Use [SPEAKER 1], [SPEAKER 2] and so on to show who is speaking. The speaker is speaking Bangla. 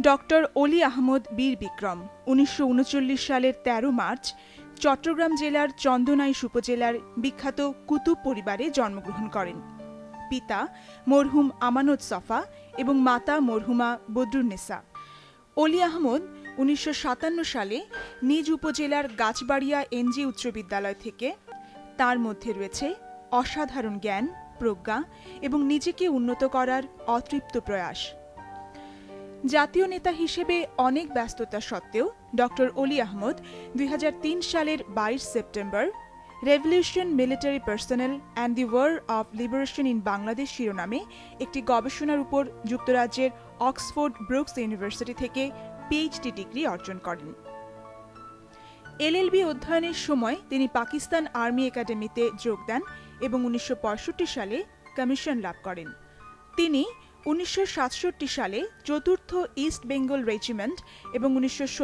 [SPEAKER 1] ডক্টর অলি আহমদ বীর বিক্রম ১৯৩৯ সালের ১৩ মার্চ চট্টগ্রাম জেলার চন্দনাইশ উপজেলার বিখ্যাত কুতুব পরিবারে জন্মগ্রহণ করেন। পিতা মরহুম আমানত সফা এবং মাতা মরহুমা বদরুন্নেসা। অলি আহমদ ১৯৫৭ সালে নিজ উপজেলার গাছবাড়িয়া এনজি উচ্চ বিদ্যালয় থেকে তার মধ্যে রয়েছে অসাধারণ জ্ঞান, প্রজ্ঞা এবং নিজেকে উন্নত করার অতৃপ্ত প্রয়াস। জাতীয় নেতা হিসেবে অনেক ব্যস্ততা সত্ত্বেও ডক্টর অলি আহমদ ২০০৩ সালের ২২ September revolution military personnel and the war of liberation in Bangladesh শিরোনামে একটি গবেষণার উপর যুক্তরাজ্যের অক্সফোর্ড ব্রুকস ইউনিভার্সিটি থেকে পিএইচডি ডিগ্রি অর্জন করেন। এলএলবি অধ্যয়নের সময় তিনি পাকিস্তান আর্মি একাডেমিতে যোগ দেন এবং ১৯৬৫ সালে কমিশন লাভ করেন। তিনি ১৯৬৭ সালে চতুর্থ ইস্ট বেঙ্গল রেজিমেন্ট এবং ১৯৭০